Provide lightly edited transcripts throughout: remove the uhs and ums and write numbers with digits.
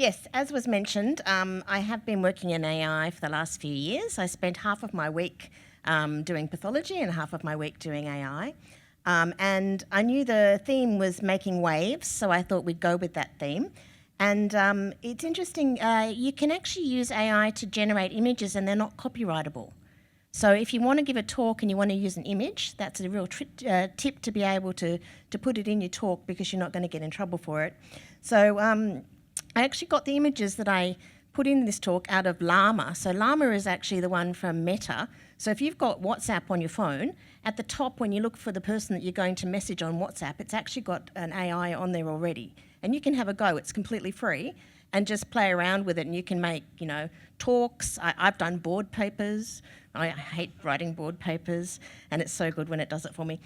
Yes, as was mentioned, I have been working in AI for the last few years. I spent half of my week doing pathology and half of my week doing AI. And I knew the theme was making waves, so I thought we'd go with that theme. And it's interesting, you can actually use AI to generate images and they're not copyrightable. So if you want to give a talk and you want to use an image, that's a real tip to be able to put it in your talk because you're not going to get in trouble for it. So I actually got the images that I put in this talk out of Llama. So Llama is actually the one from Meta. So if you've got WhatsApp on your phone, at the top when you look for the person that you're going to message on WhatsApp, it's actually got an AI on there already. And you can have a go, it's completely free, and just play around with it, and you can make, talks. I've done board papers. I hate writing board papers, and it's so good when it does it for me.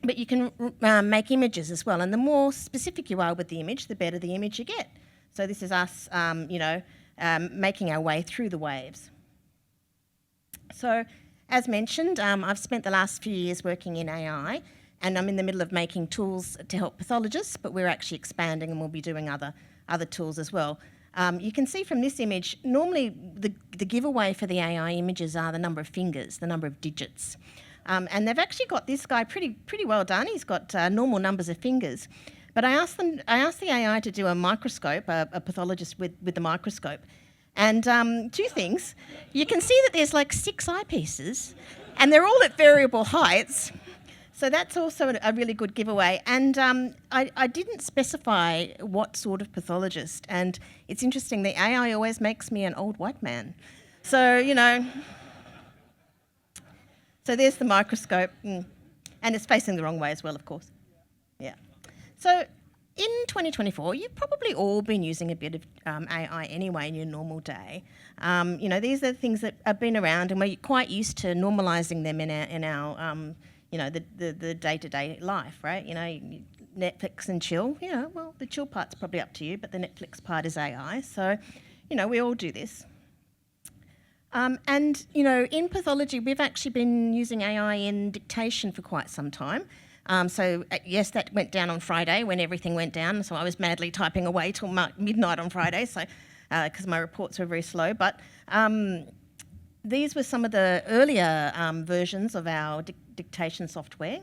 But you can make images as well, and the more specific you are with the image, the better the image you get. So this is us, making our way through the waves. So, as mentioned, I've spent the last few years working in AI, and I'm in the middle of making tools to help pathologists, but we're actually expanding and we'll be doing other tools as well. You can see from this image, normally the giveaway for the AI images are the number of fingers, the number of digits. And they've actually got this guy pretty well done. He's got normal numbers of fingers. But I asked the AI to do a microscope, a pathologist with the microscope. And two things. You can see that there's like 6 eyepieces, and they're all at variable heights. So that's also a really good giveaway. And I didn't specify what sort of pathologist. And it's interesting, the AI always makes me an old white man. So, So there's the microscope, and it's facing the wrong way as well, of course. Yeah. So in 2024, you've probably all been using a bit of AI anyway in your normal day. These are things that have been around, and we're quite used to normalising them in our the day-to-day life, right? Netflix and chill. Well, the chill part's probably up to you, but the Netflix part is AI. So, we all do this. In pathology, we've actually been using AI in dictation for quite some time. Yes, that went down on Friday when everything went down. So I was madly typing away till midnight on Friday, because my reports were very slow. But these were some of the earlier versions of our dictation software.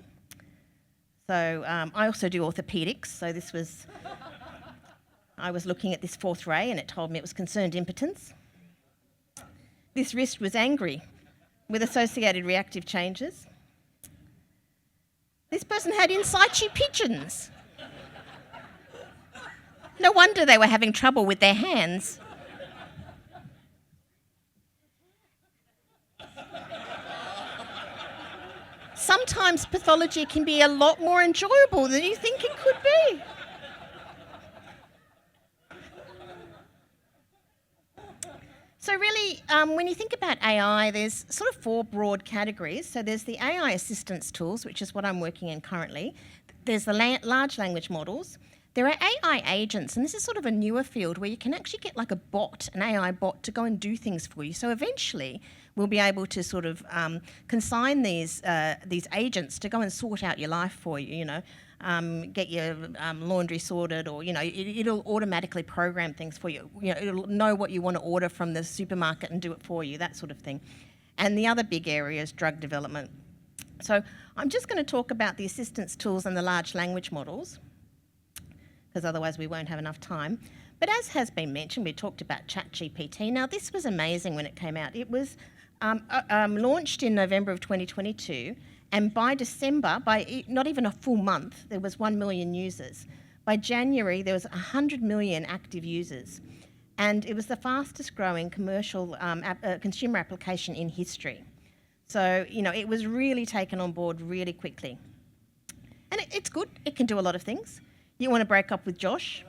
So I also do orthopaedics. So I was looking at this 4th ray, and it told me it was concerned impotence. This wrist was angry with associated reactive changes. This person had in situ pigeons. No wonder they were having trouble with their hands. Sometimes pathology can be a lot more enjoyable than you think it could be. So really, when you think about AI, there's sort of 4 broad categories. So there's the AI assistance tools, which is what I'm working in currently. There's the large language models. There are AI agents, and this is sort of a newer field where you can actually get like an AI bot to go and do things for you. So eventually, we'll be able to sort of consign these agents to go and sort out your life for you, get your laundry sorted, or it'll automatically program things for you. It'll know what you want to order from the supermarket and do it for you, that sort of thing. And the other big area is drug development. So I'm just going to talk about the assistance tools and the large language models, because otherwise we won't have enough time. But as has been mentioned, we talked about ChatGPT. Now, this was amazing when it came out. It was launched in November of 2022. And by December, by not even a full month, there was 1 million users. By January, there was 100 million active users. And it was the fastest growing commercial consumer application in history. So, it was really taken on board really quickly. And it's good. It can do a lot of things. You want to break up with Josh.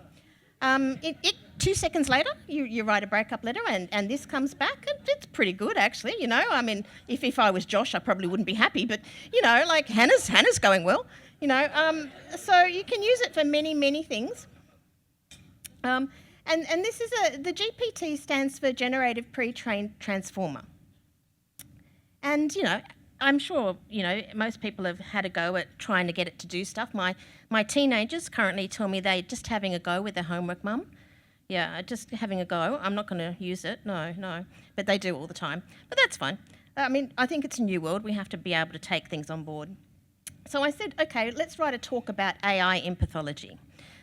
2 seconds later, you write a breakup letter, and this comes back, and it's pretty good, actually. I mean, if I was Josh, I probably wouldn't be happy, but like Hannah's going well. So you can use it for many things. And this is the GPT stands for Generative Pre-trained Transformer. And I'm sure most people have had a go at trying to get it to do stuff. My teenagers currently tell me they're just having a go with their homework, mum. Yeah, just having a go. I'm not going to use it. No. But they do all the time. But that's fine. I mean, I think it's a new world. We have to be able to take things on board. So I said, okay, let's write a talk about AI in pathology.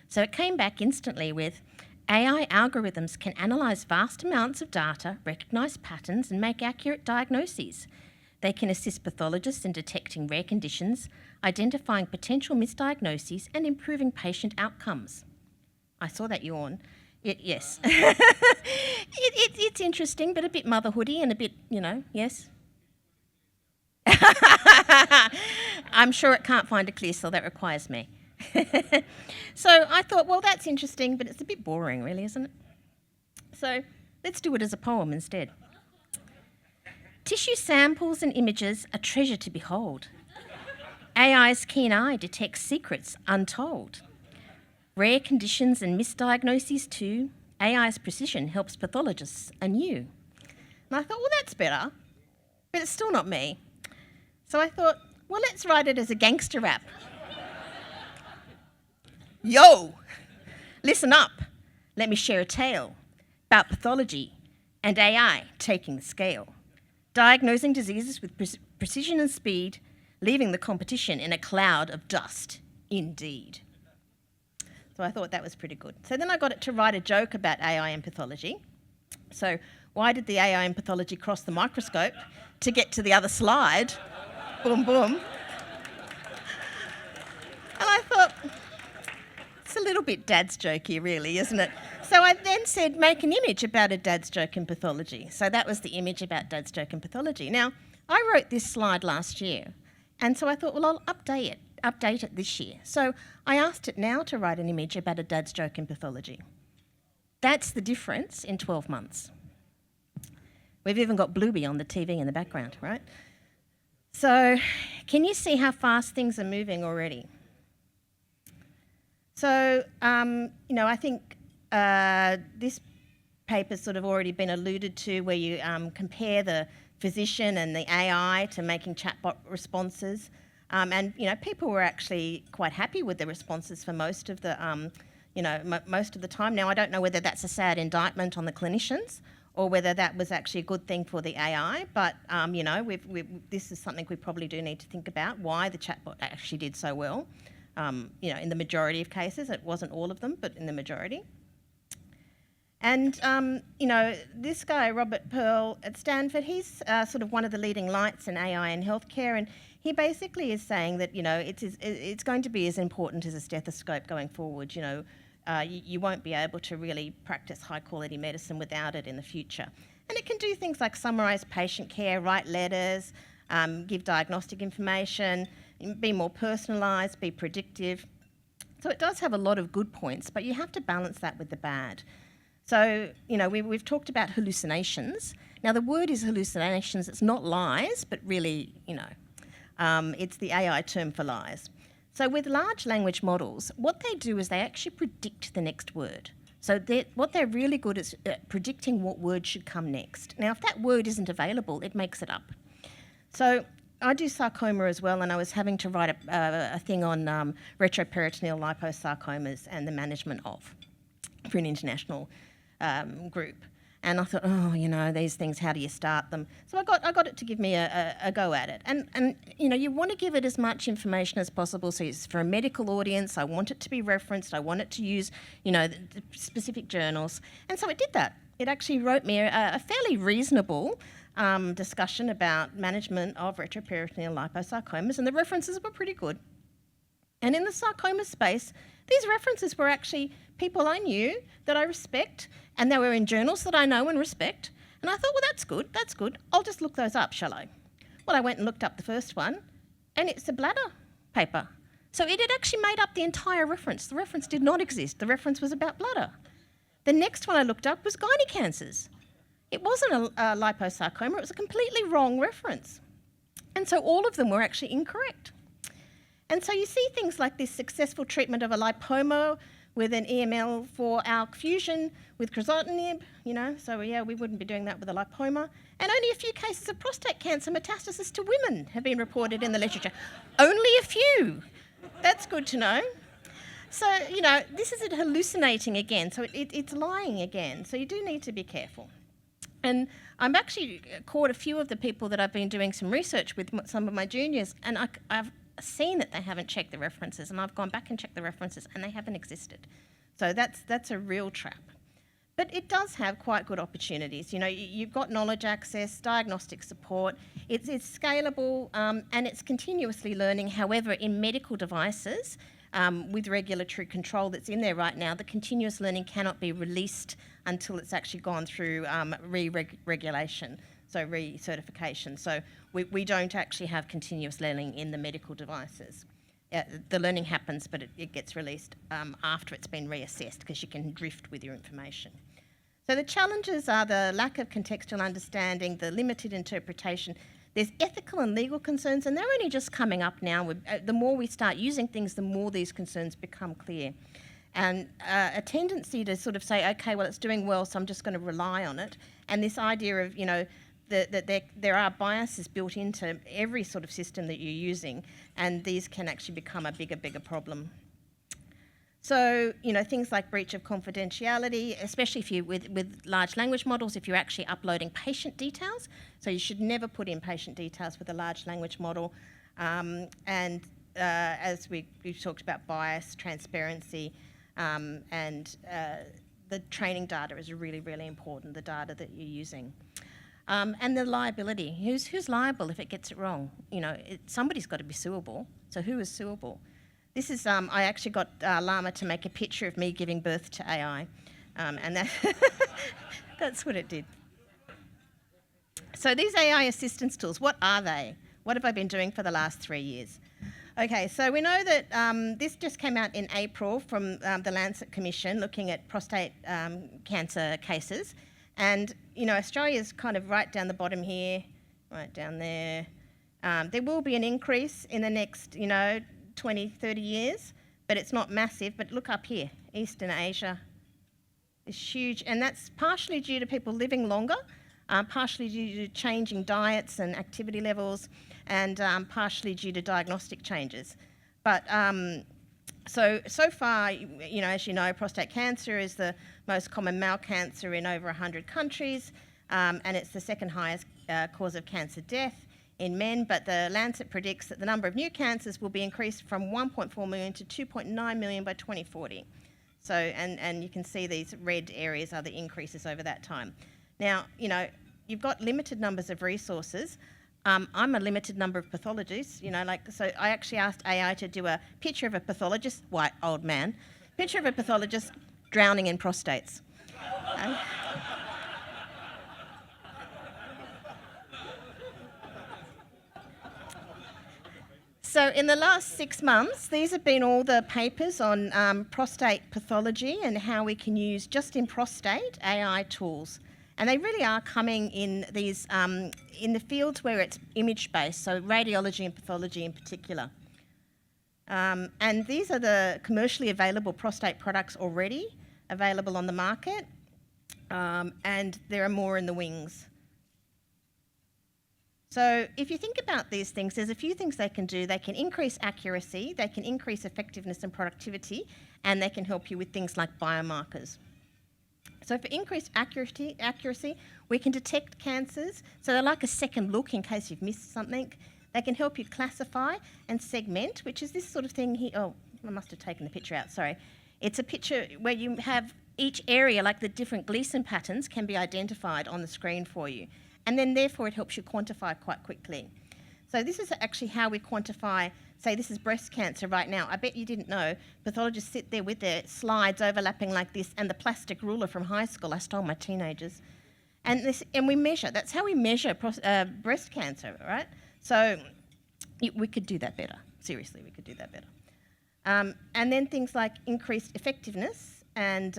So it came back instantly with AI algorithms can analyse vast amounts of data, recognise patterns and make accurate diagnoses. They can assist pathologists in detecting rare conditions, identifying potential misdiagnoses and improving patient outcomes. I saw that yawn. Yes. It's interesting, but a bit motherhoody and a bit, yes? I'm sure it can't find a clear cell, that requires me. So I thought, well, that's interesting, but it's a bit boring, really, isn't it? So let's do it as a poem instead. Tissue samples and images, a treasure to behold. AI's keen eye detects secrets untold. Rare conditions and misdiagnoses too. AI's precision helps pathologists anew. And I thought, well, that's better, but it's still not me. So I thought, well, let's write it as a gangster rap. Yo, listen up. Let me share a tale about pathology and AI taking the scale, diagnosing diseases with precision and speed, leaving the competition in a cloud of dust, indeed. So I thought that was pretty good. So then I got it to write a joke about AI and pathology. So why did the AI in pathology cross the microscope to get to the other slide? Boom, boom. And I thought, it's a little bit dad's jokey, really, isn't it? So I then said, make an image about a dad's joke in pathology. So that was the image about dad's joke in pathology. Now, I wrote this slide last year, and so I thought, well, I'll update it this year. So I asked it now to write an image about a dad's joke in pathology. That's the difference in 12 months. We've even got Bluey on the TV in the background, right? So can you see how fast things are moving already? So, I think this paper's sort of already been alluded to, where you compare the physician and the AI to making chatbot responses. And people were actually quite happy with the responses for most of the, most of the time. Now, I don't know whether that's a sad indictment on the clinicians or whether that was actually a good thing for the AI. But this is something we probably do need to think about, why the chatbot actually did so well. In the majority of cases, it wasn't all of them, but in the majority. And, this guy, Robert Pearl at Stanford, he's sort of one of the leading lights in AI in healthcare, and he basically is saying that, it's going to be as important as a stethoscope going forward. You won't be able to really practice high-quality medicine without it in the future. And it can do things like summarise patient care, write letters, give diagnostic information, be more personalised, be predictive. So it does have a lot of good points, but you have to balance that with the bad. So, we've talked about hallucinations. Now, the word is hallucinations. It's not lies, but really, it's the AI term for lies. So with large language models, what they do is they actually predict the next word. So what they're really good at predicting what word should come next. Now, if that word isn't available, it makes it up. So I do sarcoma as well, and I was having to write a thing on retroperitoneal liposarcomas and the management of for an international group. And I thought, these things, how do you start them? So I got it to give me a go at it. And you want to give it as much information as possible. So it's for a medical audience. I want it to be referenced. I want it to use, the specific journals. And so it did that. It actually wrote me a fairly reasonable discussion about management of retroperitoneal liposarcomas, and the references were pretty good. And in the sarcoma space, these references were actually people I knew that I respect, and they were in journals that I know and respect. And I thought, well, that's good. I'll just look those up, shall I? Well, I went and looked up the first one, and it's a bladder paper. So it had actually made up the entire reference. The reference did not exist. The reference was about bladder. The next one I looked up was gynae cancers. It wasn't a liposarcoma. It was a completely wrong reference. And so all of them were actually incorrect. And so you see things like this successful treatment of a lipoma with an EML4 ALK fusion with crizotinib, so we wouldn't be doing that with a lipoma. And only a few cases of prostate cancer metastasis to women have been reported in the literature. Only a few. That's good to know. So, this is it hallucinating again. So it's lying again. So you do need to be careful. And I'm actually caught a few of the people that I've been doing some research with, some of my juniors, and I've seen that they haven't checked the references, and I've gone back and checked the references, and they haven't existed. So that's a real trap. But it does have quite good opportunities. You've got knowledge access, diagnostic support. It's scalable, and it's continuously learning. However, in medical devices, with regulatory control that's in there right now, the continuous learning cannot be released until it's actually gone through re-regulation, so re-certification. So we don't actually have continuous learning in the medical devices. The learning happens, but it gets released after it's been reassessed, because you can drift with your information. So the challenges are the lack of contextual understanding, the limited interpretation. There's ethical and legal concerns, and they're only just coming up now. The more we start using things, the more these concerns become clear. And a tendency to sort of say, okay, well, it's doing well, so I'm just going to rely on it. And this idea of, that there are biases built into every sort of system that you're using, and these can actually become a bigger problem. So, things like breach of confidentiality, especially if you with large language models, if you're actually uploading patient details. So you should never put in patient details with a large language model. As we talked about, bias, transparency, and the training data is really, really important, the data that you're using. And the liability. Who's liable if it gets it wrong? Somebody's got to be suable. So who is suable? This is, I actually got Llama to make a picture of me giving birth to AI, and that's what it did. So these AI assistance tools, what are they? What have I been doing for the last 3 years? Okay, so we know that this just came out in April from the Lancet Commission looking at prostate cancer cases, and Australia's kind of right down the bottom here, right down there. There will be an increase in the next, 20, 30 years, but it's not massive. But look up here, Eastern Asia is huge, and that's partially due to people living longer, partially due to changing diets and activity levels, and partially due to diagnostic changes. But so far, as you know, prostate cancer is the most common male cancer in over 100 countries, and it's the second highest cause of cancer death in men, but the Lancet predicts that the number of new cancers will be increased from 1.4 million to 2.9 million by 2040. So, and you can see these red areas are the increases over that time. Now, you've got limited numbers of resources. I'm a limited number of pathologists, so I actually asked AI to do a picture of a pathologist, white old man, picture of a pathologist drowning in prostates. So in the last 6 months, these have been all the papers on prostate pathology and how we can use, just in prostate, AI tools. And they really are coming in these in the fields where it's image-based, so radiology and pathology in particular. And these are the commercially available prostate products already available on the market, and there are more in the wings. So if you think about these things, there's a few things they can do. They can increase accuracy, they can increase effectiveness and productivity, and they can help you with things like biomarkers. So for increased accuracy, we can detect cancers. So they're like a second look in case you've missed something. They can help you classify and segment, which is this sort of thing here. Oh, I must have taken the picture out, sorry. It's a picture where you have each area, like the different Gleason patterns, can be identified on the screen for you. And then therefore it helps you quantify quite quickly. So this is actually how we quantify, say this is breast cancer right now. I bet you didn't know, pathologists sit there with their slides overlapping like this and the plastic ruler from high school. I stole my teenagers. And we measure, that's how we measure breast cancer, right? So we could do that better. Seriously, we could do that better. And then things like increased effectiveness and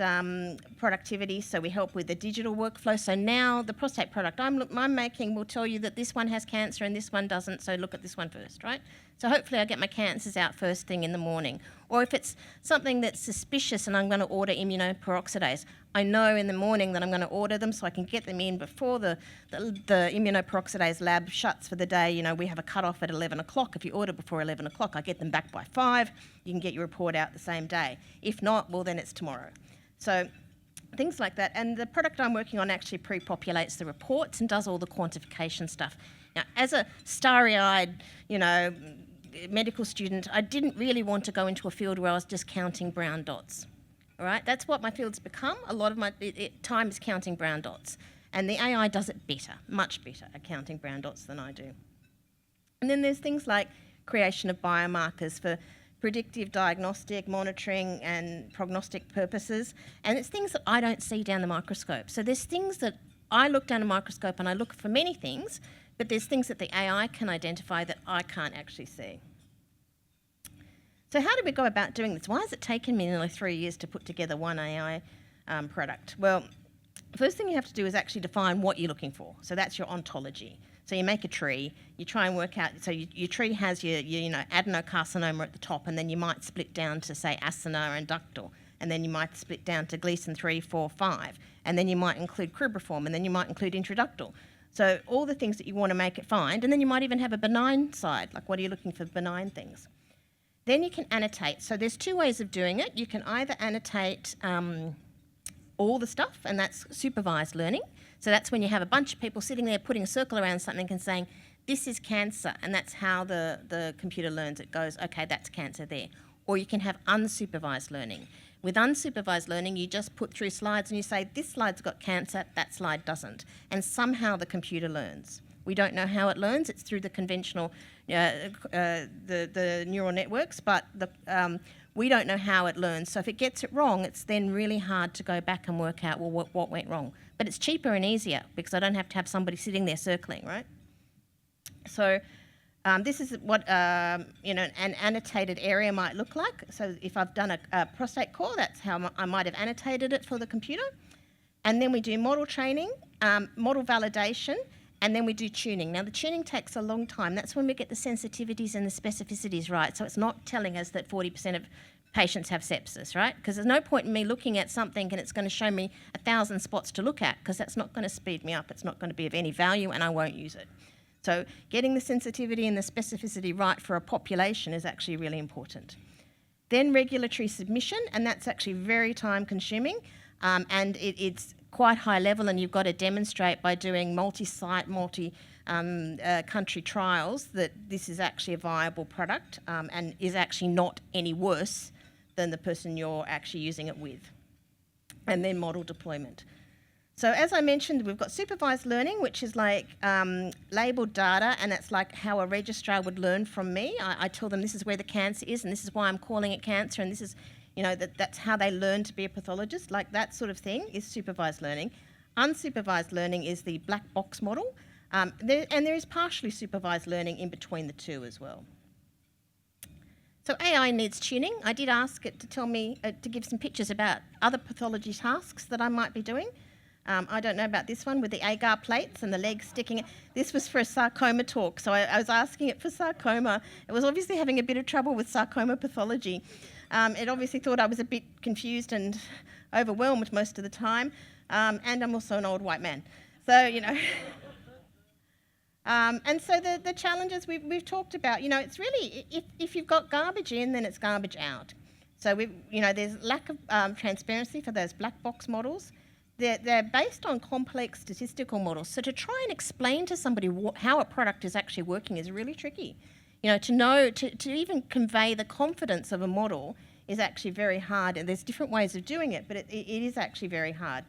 productivity, so we help with the digital workflow. So now the prostate product I'm making will tell you that this one has cancer and this one doesn't, so look at this one first, right? So hopefully I get my cancers out first thing in the morning. Or if it's something that's suspicious and I'm going to order immunoperoxidase, I know in the morning that I'm going to order them so I can get them in before the immunoperoxidase lab shuts for the day. You know, we have a cut-off at 11 o'clock. If you order before 11 o'clock, I get them back by 5. You can get your report out the same day. If not, well, then it's tomorrow. So things like that. And the product I'm working on actually pre-populates the reports and does all the quantification stuff. Now, as a starry-eyed, you know, medical student, I didn't really want to go into a field where I was just counting brown dots. All right, that's what my field's become. A lot of my time is counting brown dots. And the AI does it better, much better at counting brown dots than I do. And then there's things like creation of biomarkers for predictive diagnostic, monitoring and prognostic purposes. And it's things that I don't see down the microscope. So there's things that I look down a microscope and I look for many things, but there's things that the AI can identify that I can't actually see. So how do we go about doing this? Why has it taken me nearly 3 years to put together one AI product? Well, the first thing you have to do is actually define what you're looking for. So that's your ontology. So you make a tree, you try and work out, so your tree has your adenocarcinoma at the top, and then you might split down to, say, acinar and ductal, and then you might split down to Gleason 3, 4, 5, and then you might include cribriform, and then you might include intraductal. So all the things that you want to make it find, and then you might even have a benign side, like what are you looking for benign things? Then you can annotate. So there's 2 ways of doing it. You can either annotate all the stuff, and that's supervised learning. So that's when you have a bunch of people sitting there putting a circle around something and saying, this is cancer, and that's how the computer learns. It goes, okay, that's cancer there. Or you can have unsupervised learning. With unsupervised learning, you just put through slides and you say, this slide's got cancer, that slide doesn't. And somehow the computer learns. We don't know how it learns. It's through the conventional, the neural networks, but we don't know how it learns. So if it gets it wrong, it's then really hard to go back and work out, well, what went wrong. But it's cheaper and easier because I don't have to have somebody sitting there circling, right? So this is what an annotated area might look like. So if I've done a prostate core, that's how I might have annotated it for the computer. And then we do model training, model validation, and then we do tuning. Now, the tuning takes a long time. That's when we get the sensitivities and the specificities right. So it's not telling us that 40% of patients have sepsis, right? Because there's no point in me looking at something and it's going to show me 1,000 spots to look at, because that's not going to speed me up. It's not going to be of any value, and I won't use it. So getting the sensitivity and the specificity right for a population is actually really important. Then regulatory submission, and that's actually very time-consuming, and it's quite high level, and you've got to demonstrate by doing multi-site, multi-country trials that this is actually a viable product and is actually not any worse than the person you're actually using it with. And then model deployment. So as I mentioned, we've got supervised learning, which is like labelled data, and that's like how a registrar would learn from me. I tell them this is where the cancer is, and this is why I'm calling it cancer, and this is, that's how they learn to be a pathologist. Like that sort of thing is supervised learning. Unsupervised learning is the black box model, and there is partially supervised learning in between the two as well. So AI needs tuning. I did ask it to tell me, to give some pictures about other pathology tasks that I might be doing. I don't know about this one with the agar plates and the legs sticking. This was for a sarcoma talk, so I was asking it for sarcoma. It was obviously having a bit of trouble with sarcoma pathology. It obviously thought I was a bit confused and overwhelmed most of the time, and I'm also an old white man. So, and so the challenges we've talked about, it's really, if you've got garbage in, then it's garbage out. So, there's lack of transparency for those black box models. They're based on complex statistical models. So to try and explain to somebody how a product is actually working is really tricky. To even convey the confidence of a model is actually very hard. And there's different ways of doing it, but it is actually very hard.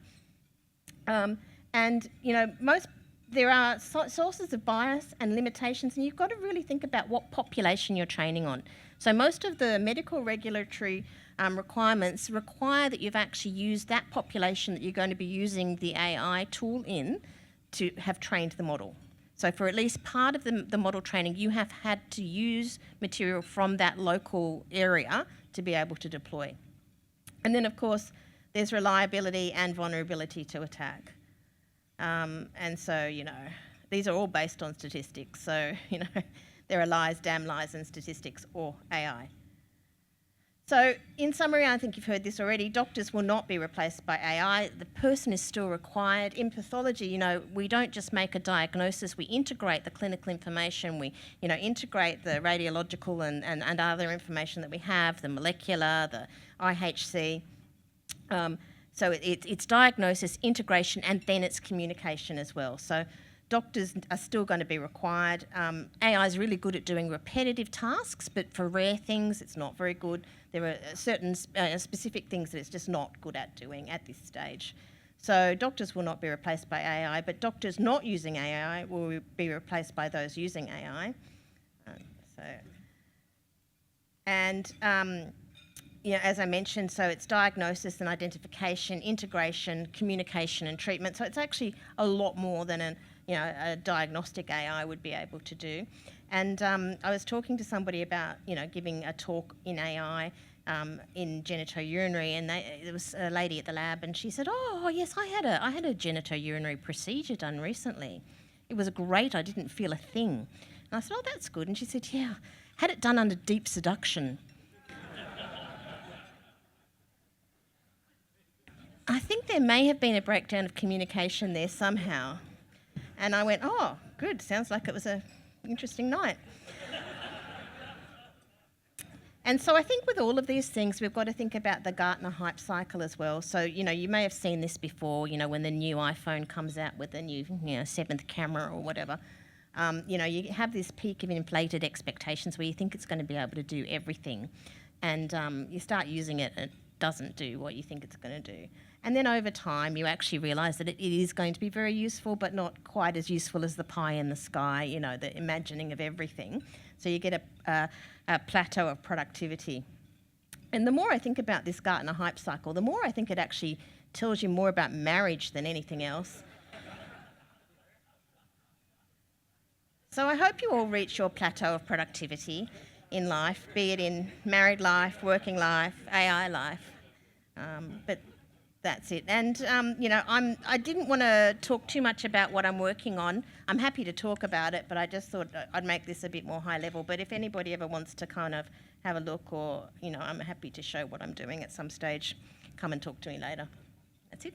There are sources of bias and limitations, and you've got to really think about what population you're training on. So most of the medical regulatory requirements require that you've actually used that population that you're going to be using the AI tool in to have trained the model. So for at least part of the model training, you have had to use material from that local area to be able to deploy. And then, of course, there's reliability and vulnerability to attack. And so, these are all based on statistics. So, there are lies, damn lies, and statistics, or AI. So in summary, I think you've heard this already, doctors will not be replaced by AI. The person is still required. In pathology, we don't just make a diagnosis, we integrate the clinical information, we integrate the radiological and other information that we have, the molecular, the IHC. So it's diagnosis, integration, and then it's communication as well. So doctors are still going to be required. AI is really good at doing repetitive tasks, but for rare things, it's not very good. There are certain specific things that it's just not good at doing at this stage. So doctors will not be replaced by AI, but doctors not using AI will be replaced by those using AI. As I mentioned, so it's diagnosis and identification, integration, communication and treatment. So it's actually a lot more than a diagnostic AI would be able to do. And I was talking to somebody about, giving a talk in AI in genitourinary, and there was a lady at the lab, and she said, "Oh, yes, I had a genitourinary procedure done recently. It was great. I didn't feel a thing." And I said, "Oh, that's good." And she said, "Yeah, had it done under deep seduction." I think there may have been a breakdown of communication there somehow. And I went, "Oh, good, sounds like it was an interesting night." And so I think with all of these things, we've got to think about the Gartner hype cycle as well. So, you may have seen this before, when the new iPhone comes out with the new, 7th camera or whatever. You have this peak of inflated expectations where you think it's going to be able to do everything. And you start using it and it doesn't do what you think it's going to do. And then over time, you actually realise that it is going to be very useful, but not quite as useful as the pie in the sky, the imagining of everything. So you get a plateau of productivity. And the more I think about this Gartner hype cycle, the more I think it actually tells you more about marriage than anything else. So I hope you all reach your plateau of productivity in life, be it in married life, working life, AI life. But that's it. And, I didn't want to talk too much about what I'm working on. I'm happy to talk about it, but I just thought I'd make this a bit more high level. But if anybody ever wants to kind of have a look, or, I'm happy to show what I'm doing at some stage, come and talk to me later. That's it.